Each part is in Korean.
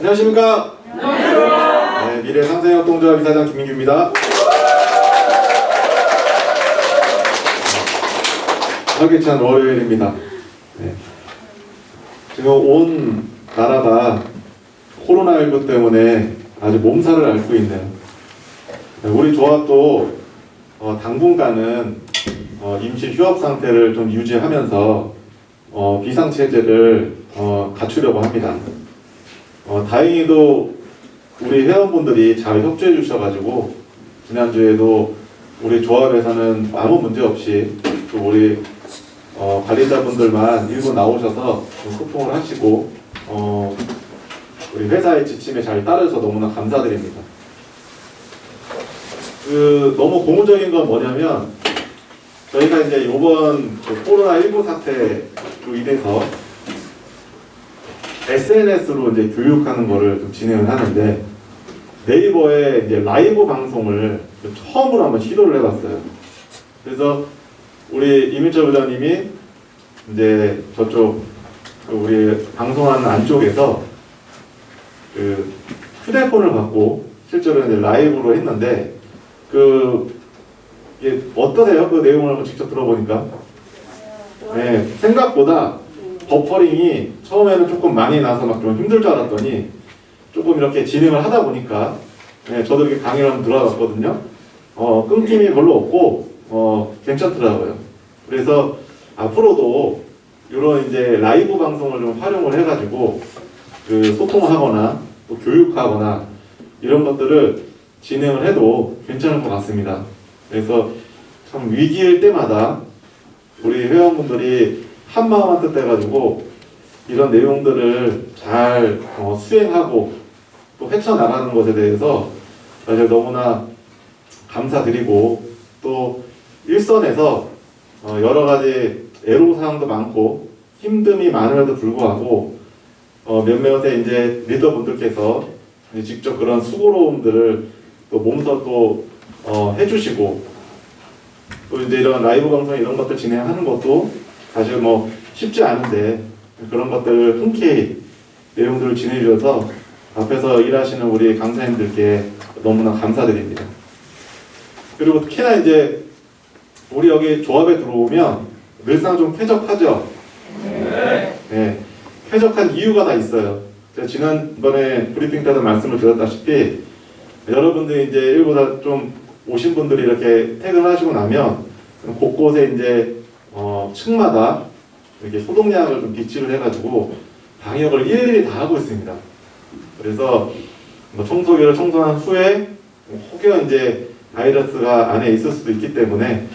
안녕하십니까? 네, 미래상생협동조합 이사장 김민규입니다. 활기찬 월요일입니다. 네. 지금 온 나라가 코로나19 때문에 아주 몸살을 앓고 있네요. 우리 조합도 당분간은 임시 휴업 상태를 좀 유지하면서 비상체제를 갖추려고 합니다. 다행히도 우리 회원분들이 잘 협조해 주셔가지고 지난주에도 우리 조합에서는 아무 문제 없이 또 우리 관리자분들만 일부 나오셔서 소통을 하시고 우리 회사의 지침에 잘 따르셔서 너무나 감사드립니다. 너무 고무적인 건 뭐냐면 저희가 이제 이번 코로나19 사태로 인해서 SNS로 이제 교육하는 거를 좀 진행을 하는데 네이버에 이제 라이브 방송을 처음으로 한번 시도를 해봤어요. 그래서 우리 이민철 부장님이 이제 저쪽 우리 방송하는 안쪽에서 휴대폰을 갖고 실제로 이제 라이브로 했는데 이게 어떠세요? 그 내용을 한번 직접 들어보니까. 네, 생각보다 버퍼링이 처음에는 조금 많이 나서 막 좀 힘들 줄 알았더니 조금 이렇게 진행을 하다 보니까 저도 이렇게 강의를 한번 들어봤거든요. 끊김이 별로 없고 괜찮더라고요. 그래서 앞으로도 이런 이제 라이브 방송을 좀 활용을 해가지고 소통을 하거나 또 교육하거나 이런 것들을 진행을 해도 괜찮을 것 같습니다. 그래서 참 위기일 때마다 우리 회원분들이 한마음 한뜻 해가지고 이런 내용들을 잘 수행하고 또 헤쳐나가는 것에 대해서 사실 너무나 감사드리고 또 일선에서 여러 가지 애로사항도 많고 힘듦이 많음에도 불구하고 몇몇의 이제 리더분들께서 직접 그런 수고로움들을 또 몸소 또 해주시고 또 이제 이런 라이브 방송 이런 것들 진행하는 것도 사실 뭐 쉽지 않은데 그런 것들을 흔쾌히 내용들을 진행해 주셔서 앞에서 일하시는 우리 강사님들께 너무나 감사드립니다. 그리고 특히나 이제 우리 여기 조합에 들어오면 늘상 좀 쾌적하죠? 네. 쾌적한 이유가 다 있어요. 제가 지난번에 브리핑 때도 말씀을 드렸다시피 여러분들이 이제 일부 다 좀 오신 분들이 이렇게 퇴근하시고 나면 곳곳에 이제 층마다 이렇게 소독약을 좀 비치를 해가지고 방역을 일일이 다 하고 있습니다. 그래서 청소기를 청소한 후에 혹여 이제 바이러스가 안에 있을 수도 있기 때문에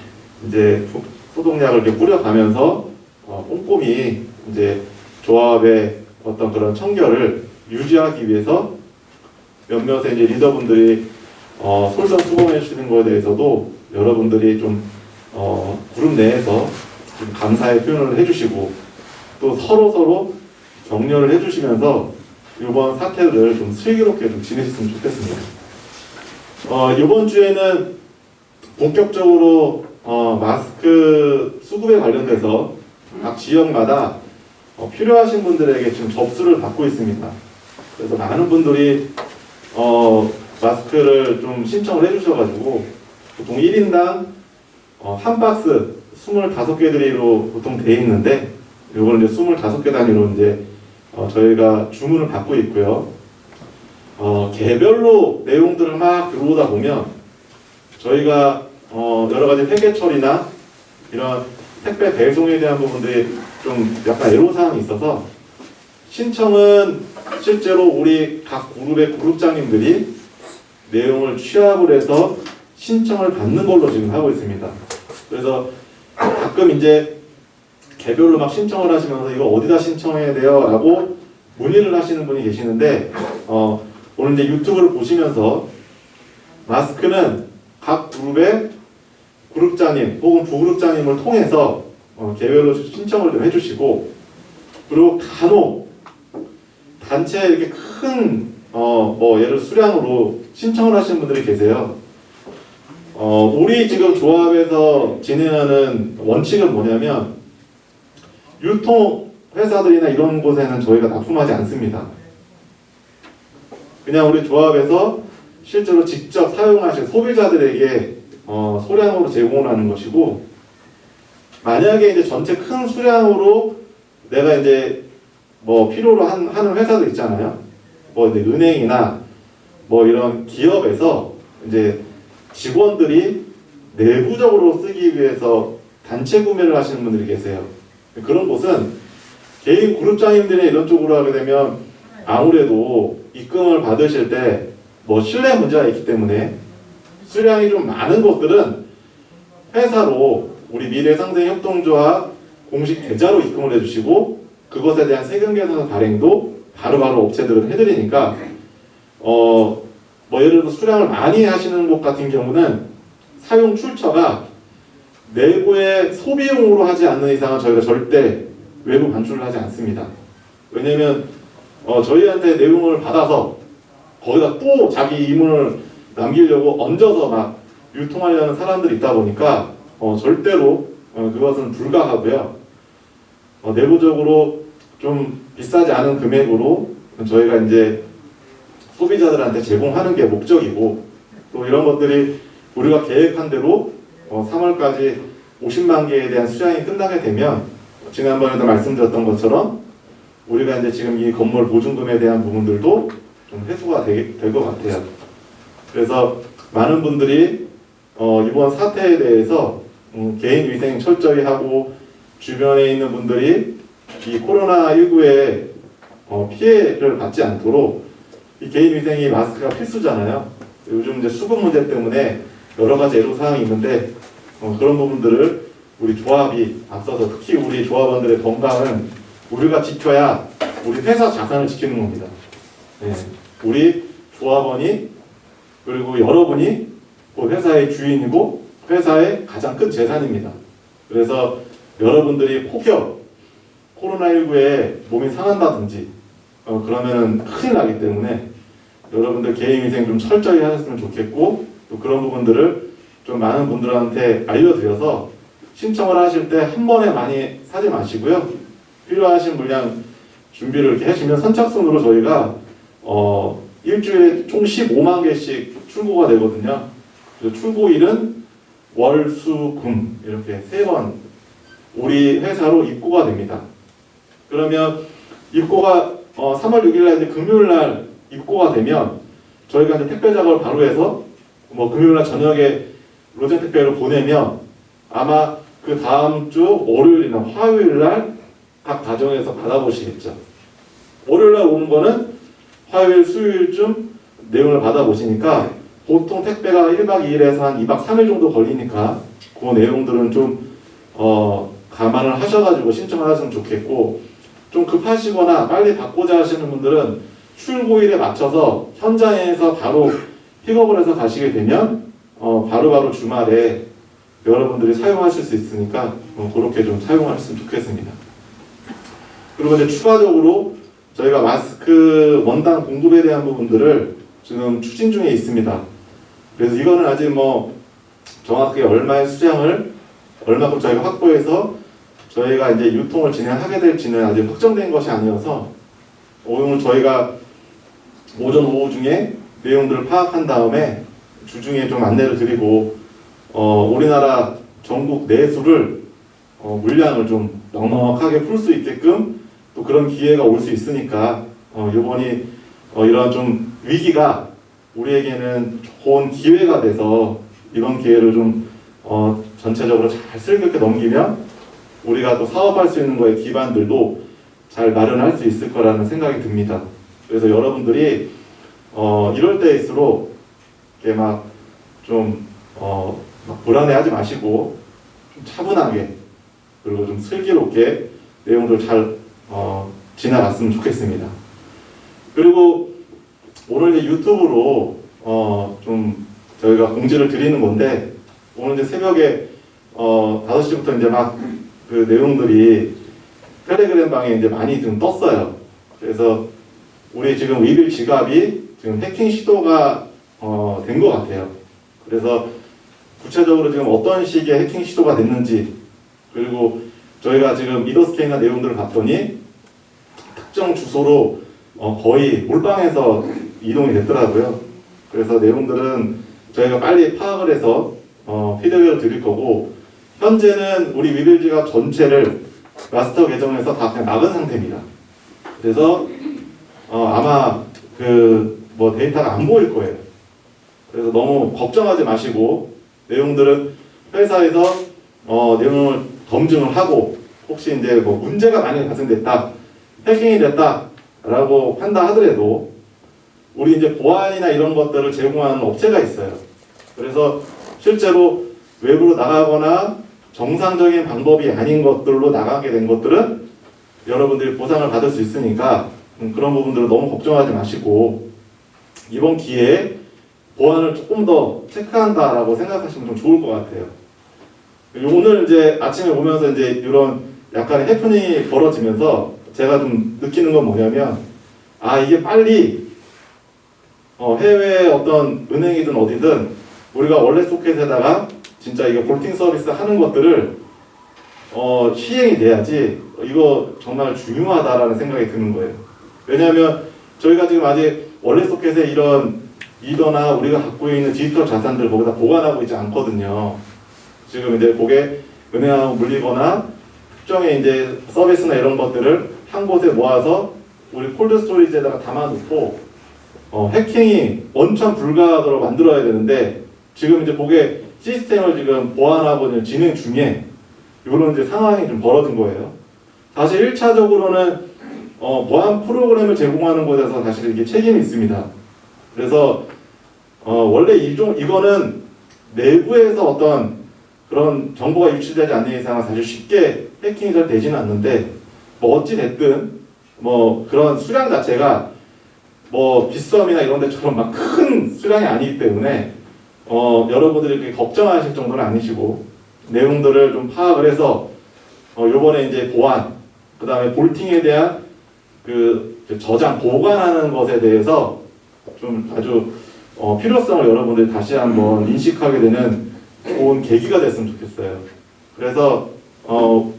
이제 소독약을 이렇게 뿌려가면서 꼼꼼히 이제 조합의 어떤 그런 청결을 유지하기 위해서 몇몇의 이제 리더분들이 솔선수범해 주시는 것에 대해서도 여러분들이 좀 그룹 내에서 좀 감사의 표현을 해주시고 또 서로 격려를 해주시면서 이번 사태를 좀 슬기롭게 좀 지내셨으면 좋겠습니다. 이번 주에는 본격적으로 마스크 수급에 관련돼서 각 지역마다 필요하신 분들에게 지금 접수를 받고 있습니다. 그래서 많은 분들이 마스크를 좀 신청을 해주셔가지고 보통 1인당 한 박스 25개 단위로 보통 돼 있는데 이거는 이제 25개 단위로 이제 저희가 주문을 받고 있고요. 개별로 내용들을 막 들어오다 보면 저희가 여러 가지 회계 처리나 이런 택배 배송에 대한 부분들이 좀 약간 애로사항이 있어서 신청은 실제로 우리 각 그룹의 그룹장님들이 내용을 취합을 해서 신청을 받는 걸로 지금 하고 있습니다. 그래서 가끔 이제 개별로 막 신청을 하시면서 이거 어디다 신청해야 돼요? 라고 문의를 하시는 분이 계시는데 오늘 이제 유튜브를 보시면서 마스크는 각 그룹의 그룹장님 혹은 부그룹장님을 통해서 개별로 신청을 좀 해주시고 그리고 간혹 단체에 이렇게 큰 예를 수량으로 신청을 하시는 분들이 계세요. 우리 지금 조합에서 진행하는 원칙은 뭐냐면 유통 회사들이나 이런 곳에는 저희가 납품하지 않습니다. 그냥 우리 조합에서 실제로 직접 사용하실 소비자들에게 소량으로 제공을 하는 것이고, 만약에 이제 전체 큰 수량으로 내가 이제 뭐 필요로 하는 회사도 있잖아요. 뭐 이제 은행이나 뭐 이런 기업에서 이제 직원들이 내부적으로 쓰기 위해서 단체 구매를 하시는 분들이 계세요. 그런 곳은 개인 그룹장님들이 이런 쪽으로 하게 되면 아무래도 입금을 받으실 때 뭐 신뢰 문제가 있기 때문에 수량이 좀 많은 것들은 회사로 우리 미래상생협동조합 공식 계좌로 입금을 해주시고, 그것에 대한 세금 계산 발행도 바로바로 업체들은 해드리니까 뭐 예를 들어 수량을 많이 하시는 곳 같은 경우는 사용 출처가 내부의 소비용으로 하지 않는 이상은 저희가 절대 외부 반출을 하지 않습니다. 왜냐면 저희한테 내용을 받아서 거기다 또 자기 이문을 남기려고 얹어서 막 유통하려는 사람들이 있다 보니까 절대로 그것은 불가하고요. 내부적으로 좀 비싸지 않은 금액으로 저희가 이제 소비자들한테 제공하는 게 목적이고, 또 이런 것들이 우리가 계획한 대로 3월까지 50만 개에 대한 수량이 끝나게 되면 지난번에도 말씀드렸던 것처럼 우리가 이제 지금 이 건물 보증금에 대한 부분들도 좀 회수가 될 것 같아요. 그래서 많은 분들이 이번 사태에 대해서 개인 위생 철저히 하고, 주변에 있는 분들이 이 코로나19에 피해를 받지 않도록, 이 개인 위생이 마스크가 필수잖아요. 요즘 이제 수급 문제 때문에 여러 가지 애로사항이 있는데 그런 부분들을 우리 조합이 앞서서, 특히 우리 조합원들의 건강은 우리가 지켜야 우리 회사 자산을 지키는 겁니다. 네. 우리 조합원이, 그리고 여러분이 그 회사의 주인이고 회사의 가장 큰 재산입니다. 그래서 여러분들이 혹여 코로나19에 몸이 상한다든지 그러면 큰일 나기 때문에 여러분들 개인위생 좀 철저히 하셨으면 좋겠고, 또 그런 부분들을 좀 많은 분들한테 알려드려서 신청을 하실 때 한 번에 많이 사지 마시고요. 필요하신 물량 준비를 이렇게 하시면 선착순으로 저희가 일주일에 총 15만 개씩 출고가 되거든요. 그래서 출고일은 월, 수, 금 이렇게 3번 우리 회사로 입고가 됩니다. 그러면 입고가 3월 6일 날 이제 금요일 날 입고가 되면 저희가 이제 택배 작업을 바로 해서 뭐 금요일 날 저녁에 로젠 택배로 보내면 아마 그 다음 주 월요일이나 화요일 날 각 가정에서 받아보시겠죠. 월요일 날 오는 거는 화요일, 수요일쯤 내용을 받아보시니까 보통 택배가 1박 2일에서 한 2박 3일 정도 걸리니까 그 내용들은 좀 감안을 하셔가지고 신청을 하시면 좋겠고, 좀 급하시거나 빨리 받고자 하시는 분들은 출고일에 맞춰서 현장에서 바로 픽업을 해서 가시게 되면 바로바로 주말에 여러분들이 사용하실 수 있으니까 그렇게 좀 사용하셨으면 좋겠습니다. 그리고 이제 추가적으로 저희가 마스크 원단 공급에 대한 부분들을 지금 추진 중에 있습니다. 그래서 이거는 아직 뭐 정확하게 얼마의 수량을 얼마큼 저희가 확보해서 저희가 이제 유통을 진행하게 될지는 아직 확정된 것이 아니어서 오늘 저희가 오전 오후 중에 내용들을 파악한 다음에 주중에 좀 안내를 드리고 우리나라 전국 내수를 물량을 좀 넉넉하게 풀 수 있게끔 또 그런 기회가 올 수 있으니까 이번이 이런 좀 위기가 우리에게는 좋은 기회가 돼서 이런 기회를 좀 전체적으로 잘 슬기롭게 넘기면 우리가 또 사업할 수 있는 거에 기반들도 잘 마련할 수 있을 거라는 생각이 듭니다. 그래서 여러분들이 이럴 때일수록 이렇게 막 불안해하지 마시고 좀 차분하게, 그리고 좀 슬기롭게 내용들 잘 지나갔으면 좋겠습니다. 그리고 오늘 이제 유튜브로 좀 저희가 공지를 드리는 건데, 오늘 이제 새벽에 5시부터 이제 막 그 내용들이 텔레그램 방에 이제 많이 좀 떴어요. 그래서 우리 지금 위빌 지갑이 지금 해킹 시도가 된 것 같아요. 그래서 구체적으로 지금 어떤 식의 해킹 시도가 됐는지, 그리고 저희가 지금 미더스캔이나 내용들을 봤더니 특정 주소로 거의 몰빵해서 이동이 됐더라고요. 그래서 내용들은 저희가 빨리 파악을 해서 피드백을 드릴 거고, 현재는 우리 위빌지가 전체를 마스터 계정에서 다 그냥 막은 상태입니다. 그래서 아마 뭐 데이터가 안 보일 거예요. 그래서 너무 걱정하지 마시고, 내용들은 회사에서 내용을 검증을 하고, 혹시 이제 뭐 문제가 많이 발생됐다, 해킹이 됐다라고 한다 하더라도 우리 이제 보안이나 이런 것들을 제공하는 업체가 있어요. 그래서 실제로 외부로 나가거나 정상적인 방법이 아닌 것들로 나가게 된 것들은 여러분들이 보상을 받을 수 있으니까 그런 부분들을 너무 걱정하지 마시고, 이번 기회에 보안을 조금 더 체크한다라고 생각하시면 좀 좋을 것 같아요. 오늘 이제 아침에 오면서 이제 이런 약간의 해프닝이 벌어지면서 제가 좀 느끼는 건 뭐냐면, 이게 빨리 해외 어떤 은행이든 어디든 우리가 원래 소켓에다가 진짜 이게 볼팅 서비스 하는 것들을 시행이 돼야지 이거 정말 중요하다라는 생각이 드는 거예요. 왜냐하면 저희가 지금 아직 원래 소켓에 이런 이더나 우리가 갖고 있는 디지털 자산들 거기다 보관하고 있지 않거든요. 지금 이제 그게 은행하고 물리거나 특정의 이제 서비스나 이런 것들을 한 곳에 모아서 우리 콜드 스토리지에다가 담아놓고 해킹이 원천 불가하도록 만들어야 되는데, 지금 이제 그게 시스템을 지금 보완하고 있는 진행 중에 이런 이제 상황이 좀 벌어진 거예요. 사실 1차적으로는 보안 프로그램을 제공하는 곳에서 사실 이게 책임이 있습니다. 그래서 원래 이거는 내부에서 어떤 그런 정보가 유출되지 않는 이상은 사실 쉽게 해킹이 잘 되지는 않는데, 뭐 어찌 됐든 뭐 그런 수량 자체가 뭐 빗썸이나 이런 데처럼 막 큰 수량이 아니기 때문에 여러분들이 그렇게 걱정하실 정도는 아니시고, 내용들을 좀 파악을 해서 요번에 이제 보안, 그 다음에 볼팅에 대한 그 저장, 보관하는 것에 대해서 좀 아주 필요성을 여러분들이 다시 한번 인식하게 되는 좋은 계기가 됐으면 좋겠어요. 그래서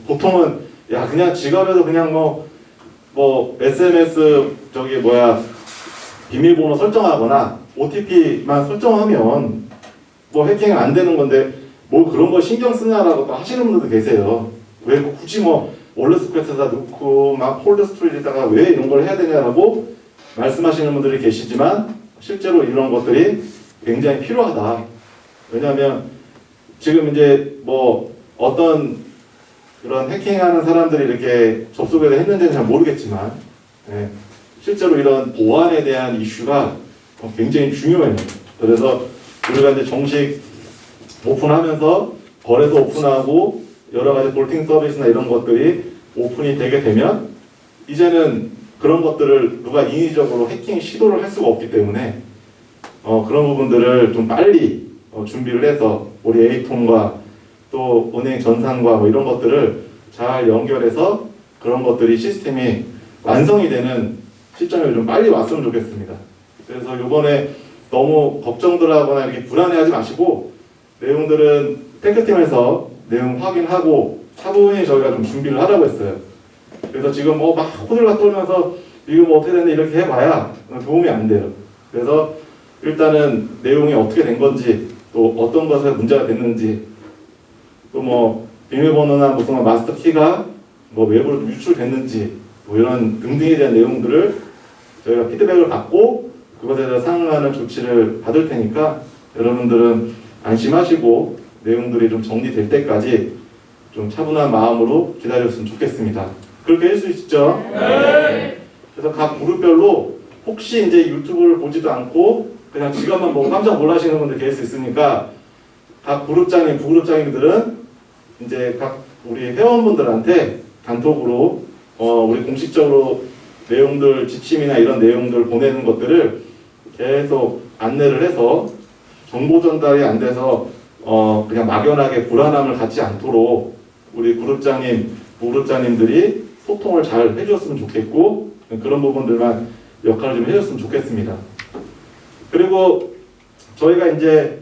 보통은 그냥 지갑에서 그냥 뭐 SMS 비밀번호 설정하거나 OTP만 설정하면 뭐 해킹이 안 되는 건데 뭐 그런 거 신경 쓰냐라고 또 하시는 분들도 계세요. 왜 굳이 뭐 원래 스크래치에다 넣고 막 콜드 스토리지에다가 왜 이런 걸 해야 되냐라고 말씀하시는 분들이 계시지만, 실제로 이런 것들이 굉장히 필요하다. 왜냐하면 지금 이제 뭐 어떤 그런 해킹하는 사람들이 이렇게 접속을 했는지는 잘 모르겠지만, 실제로 이런 보안에 대한 이슈가 굉장히 중요해요. 그래서 우리가 이제 정식 오픈하면서 거래소 오픈하고 여러 가지 볼팅 서비스나 이런 것들이 오픈이 되게 되면 이제는 그런 것들을 누가 인위적으로 해킹 시도를 할 수가 없기 때문에 그런 부분들을 좀 빨리 준비를 해서 우리 A통과 또 은행 전산과 뭐 이런 것들을 잘 연결해서 그런 것들이 시스템이 완성이 되는 시점이 좀 빨리 왔으면 좋겠습니다. 그래서 이번에 너무 걱정들 하거나 이렇게 불안해하지 마시고, 내용들은 테크팀에서 내용 확인하고 차분히 저희가 좀 준비를 하라고 했어요. 그래서 지금 막 호들갑 떨면서 이거 뭐 어떻게 됐는데 이렇게 해봐야 도움이 안 돼요. 그래서 일단은 내용이 어떻게 된 건지, 또 어떤 것에 문제가 됐는지, 또 뭐 비밀번호나 무슨 마스터 키가 뭐 외부로 유출됐는지 뭐 이런 등등에 대한 내용들을 저희가 피드백을 받고 그것에 대해서 상응하는 조치를 받을 테니까 여러분들은 안심하시고 내용들이 좀 정리될 때까지 좀 차분한 마음으로 기다렸으면 좋겠습니다. 그렇게 할 수 있죠? 네. 그래서 각 그룹별로 혹시 이제 유튜브를 보지도 않고 그냥 지갑만 보고 깜짝 놀라시는 분들 계실 수 있으니까, 각 그룹장님, 부그룹장님들은 이제 각 우리 회원분들한테 단톡으로 우리 공식적으로 내용들, 지침이나 이런 내용들 보내는 것들을 계속 안내를 해서 정보 전달이 안 돼서 그냥 막연하게 불안함을 갖지 않도록 우리 그룹장님, 부그룹장님들이 소통을 잘 해주셨으면 좋겠고, 그런 부분들만 역할을 좀 해줬으면 좋겠습니다. 그리고 저희가 이제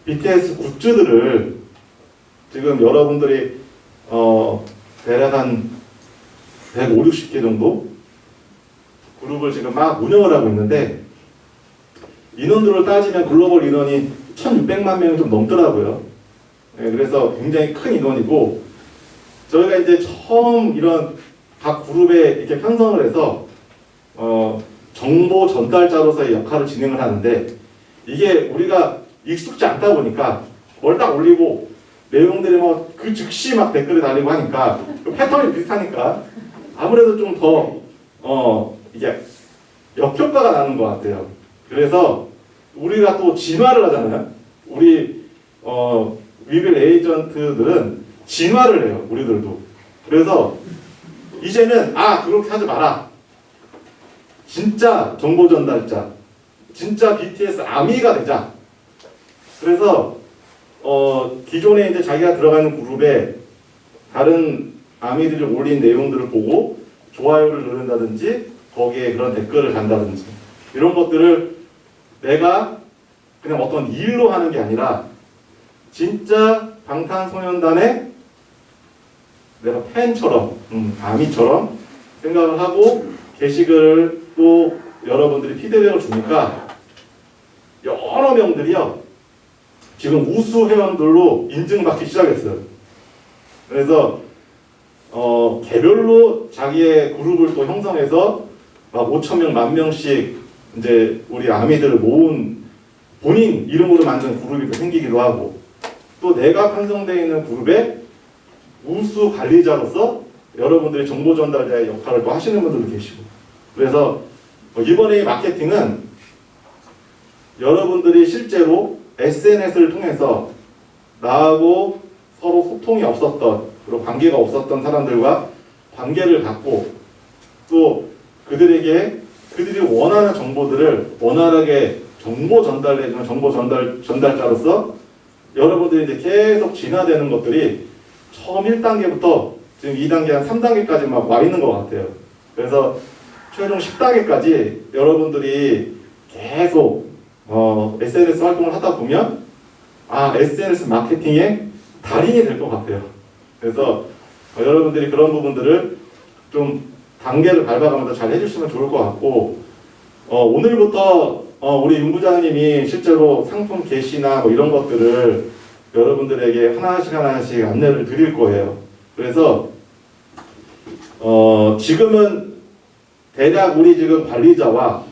BTS 굿즈들을 지금 여러분들이 대략 한 150, 60개 정도 그룹을 지금 막 운영을 하고 있는데 인원들을 따지면 글로벌 인원이 1,600만 명이 좀 넘더라고요. 네, 그래서 굉장히 큰 인원이고 저희가 이제 처음 이런 각 그룹에 이렇게 편성을 해서 정보 전달자로서의 역할을 진행을 하는데 이게 우리가 익숙지 않다 보니까 뭘 딱 올리고 내용들이 뭐 그 즉시 막 댓글이 달리고 하니까 패턴이 비슷하니까 아무래도 좀 더 이게 역효과가 나는 것 같아요. 그래서 우리가 또 진화를 하잖아요. 우리 위빌 에이전트들은 진화를 해요. 우리들도. 그래서 이제는 그렇게 하지 마라. 진짜 정보 전달자, 진짜 BTS 아미가 되자. 그래서 기존에 이제 자기가 들어가는 그룹에 다른 아미들이 올린 내용들을 보고 좋아요를 누른다든지 거기에 그런 댓글을 단다든지 이런 것들을 내가 그냥 어떤 일로 하는 게 아니라 진짜 방탄소년단의 내가 팬처럼 아미처럼 생각을 하고 게시글을 또 여러분들이 피드백을 주니까 여러 명들이요 지금 우수 회원들로 인증받기 시작했어요. 그래서 개별로 자기의 그룹을 또 형성해서 막 5,000명, 10,000명씩 이제 우리 아미들을 모은 본인 이름으로 만든 그룹이 생기기도 하고 또 내가 편성되어 있는 그룹의 우수 관리자로서 여러분들이 정보 전달자의 역할을 또 하시는 분들도 계시고 그래서 이번에 이 마케팅은 여러분들이 실제로 SNS를 통해서 나하고 서로 소통이 없었던 그리고 관계가 없었던 사람들과 관계를 갖고 또 그들이 원하는 정보들을 원활하게 정보 전달해주는 정보 전달자로서 여러분들이 이제 계속 진화되는 것들이 처음 1단계부터 지금 2단계 한 3단계까지 막 와 있는 것 같아요. 그래서 최종 10단계까지 여러분들이 계속 SNS 활동을 하다 보면 SNS 마케팅의 달인이 될 것 같아요. 그래서 여러분들이 그런 부분들을 좀 단계를 밟아가면서 잘 해주시면 좋을 것 같고 오늘부터 우리 윤 부장님이 실제로 상품 게시나 뭐 이런 것들을 여러분들에게 하나씩 안내를 드릴 거예요. 그래서 지금은 대략 우리 지금 관리자와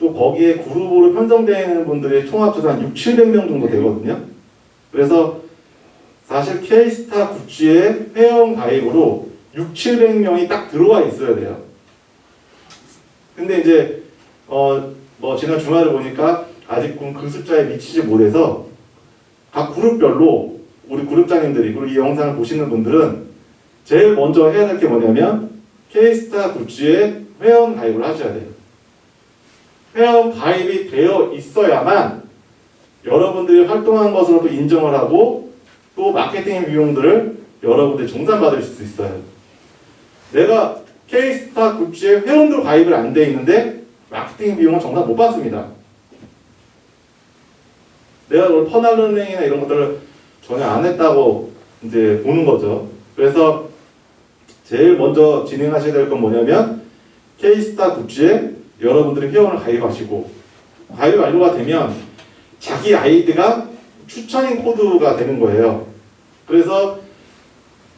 또 거기에 그룹으로 편성되어 있는 분들이 총합쳐서 한 600~700명 정도 되거든요. 그래서 사실 K스타 굿즈의 회원 가입으로 600~700명이 딱 들어와 있어야 돼요. 근데 이제 지난 주말에 보니까 아직 그 숫자에 미치지 못해서 각 그룹별로 우리 그룹장님들이 그리고 이 영상을 보시는 분들은 제일 먼저 해야 될 게 뭐냐면 K스타 굿즈에 회원 가입을 하셔야 돼요. 회원 가입이 되어 있어야만 여러분들이 활동한 것으로 또 인정을 하고 또 마케팅 비용들을 여러분들이 정산받을 수 있어요. 내가 K스타 굿즈에 회원도 가입을 안 돼 있는데 마케팅 비용은 정산 못 받습니다. 내가 오늘 퍼날은행이나 이런 것들을 전혀 안 했다고 이제 보는 거죠. 그래서 제일 먼저 진행하셔야 될 건 뭐냐면 K스타 굿즈에 여러분들이 회원을 가입하시고 가입 완료가 되면 자기 아이디가 추천인 코드가 되는 거예요. 그래서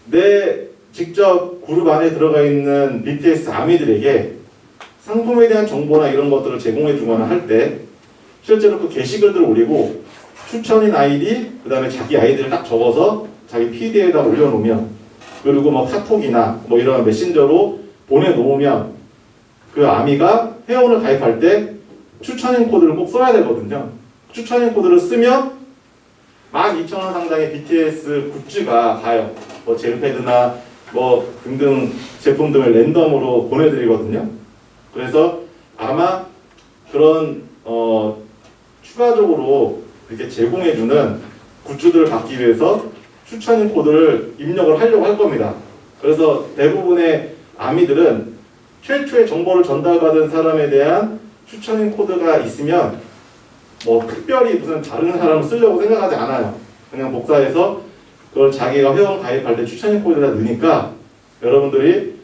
내 직접 그룹 안에 들어가 있는 BTS 아미들에게 상품에 대한 정보나 이런 것들을 제공해 주거나 할 때 실제로 그 게시글들을 올리고 추천인 아이디 그 다음에 자기 아이디를 딱 적어서 자기 PD에다 올려놓으면 그리고 뭐 카톡이나 뭐 이런 메신저로 보내놓으면 그 아미가 회원을 가입할 때 추천인 코드를 꼭 써야 되거든요. 추천인 코드를 쓰면 12,000원 상당의 BTS 굿즈가 가요. 뭐 젤패드나 뭐 등등 제품들을 랜덤으로 보내드리거든요. 그래서 아마 그런 추가적으로 이렇게 제공해주는 굿즈들을 받기 위해서 추천인 코드를 입력을 하려고 할 겁니다. 그래서 대부분의 아미들은 최초의 정보를 전달받은 사람에 대한 추천인 코드가 있으면 뭐 특별히 무슨 다른 사람을 쓰려고 생각하지 않아요. 그냥 복사해서 그걸 자기가 회원 가입할 때 추천인 코드에다 넣으니까 여러분들이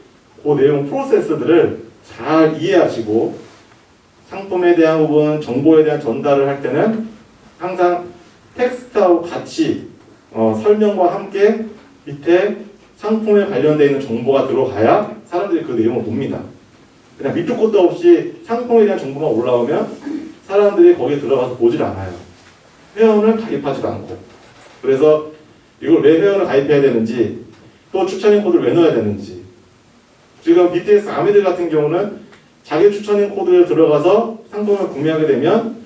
그 내용 프로세스들을 잘 이해하시고 상품에 대한 부분, 정보에 대한 전달을 할 때는 항상 텍스트하고 같이 설명과 함께 밑에 상품에 관련되어 있는 정보가 들어가야 사람들이 그 내용을 봅니다. 그냥 밑도 끝도 없이 상품에 대한 정보만 올라오면 사람들이 거기에 들어가서 보질 않아요. 회원을 가입하지도 않고. 그래서 이걸 왜 회원을 가입해야 되는지, 또 추천인 코드를 왜 넣어야 되는지. 지금 BTS 아미들 같은 경우는 자기 추천인 코드에 들어가서 상품을 구매하게 되면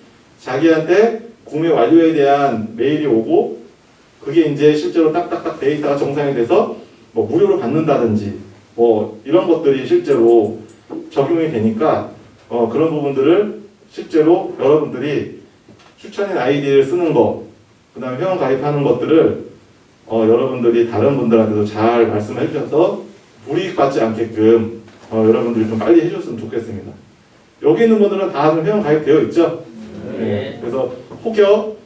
자기한테 구매 완료에 대한 메일이 오고, 그게 이제 실제로 딱딱딱 데이터가 정상이 돼서 뭐 무료로 받는다든지 뭐 이런 것들이 실제로 적용이 되니까 그런 부분들을 실제로 여러분들이 추천인 아이디를 쓰는 거, 그 다음에 회원 가입하는 것들을 여러분들이 다른 분들한테도 잘 말씀해 주셔서 불이익 받지 않게끔 여러분들이 좀 빨리 해줬으면 좋겠습니다. 여기 있는 분들은 다 회원 가입되어 있죠? 네. 그래서 혹여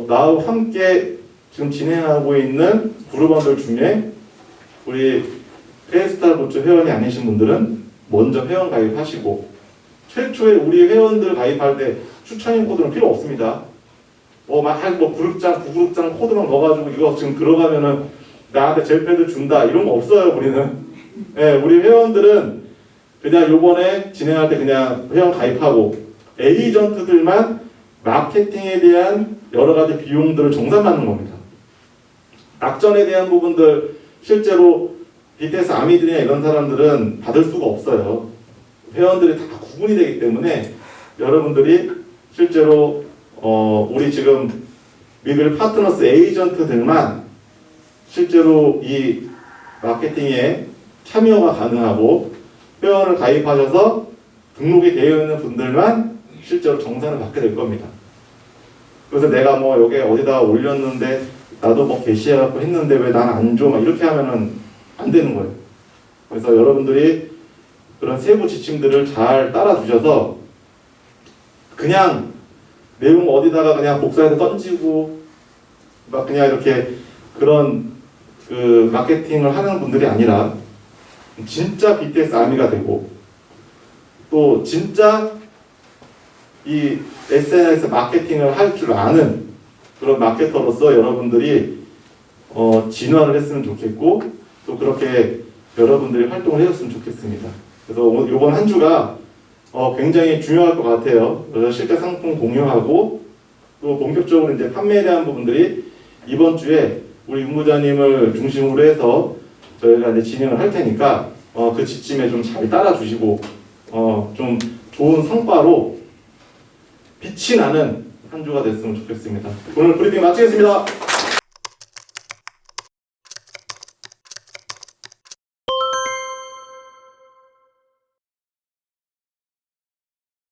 나와 함께 지금 진행하고 있는 그룹원들 중에 우리 페이스타부츠 회원이 아니신 분들은 먼저 회원 가입하시고, 최초에 우리 회원들 가입할 때 추천인 코드는 필요 없습니다. 그룹장, 부그룹장 코드만 넣어가지고 이거 지금 들어가면은 나한테 젤패드 준다 이런 거 없어요, 우리는. 네, 우리 회원들은 그냥 요번에 진행할 때 그냥 회원 가입하고 에이전트들만 마케팅에 대한 여러 가지 비용들을 정산받는 겁니다. 낙전에 대한 부분들 실제로 BTS 아미들이나 이런 사람들은 받을 수가 없어요. 회원들이 다 구분이 되기 때문에 여러분들이 실제로 우리 지금 미글 파트너스 에이전트들만 실제로 이 마케팅에 참여가 가능하고 회원을 가입하셔서 등록이 되어 있는 분들만 실제로 정산을 받게 될 겁니다. 그래서 내가 뭐 여기 어디다 올렸는데 나도 뭐 게시해갖고 했는데 왜 난 안 줘? 막 이렇게 하면은 안 되는 거예요. 그래서 여러분들이 그런 세부 지침들을 잘 따라주셔서 그냥 내용 어디다가 그냥 복사해서 던지고 막 그냥 이렇게 그런 그 마케팅을 하는 분들이 아니라 진짜 BTS 아미가 되고 또 진짜 이 SNS 마케팅을 할 줄 아는 그런 마케터로서 여러분들이 진화를 했으면 좋겠고 또 그렇게 여러분들이 활동을 해줬으면 좋겠습니다. 그래서 이번 한 주가 굉장히 중요할 것 같아요. 그래서 실제 상품 공유하고 또 본격적으로 이제 판매에 대한 부분들이 이번 주에 우리 윤부자님을 중심으로 해서 저희가 이제 진행을 할 테니까 그 지침에 좀 잘 따라주시고 좀 좋은 성과로 빛이 나는 한 주가 됐으면 좋겠습니다. 오늘 브리핑 마치겠습니다.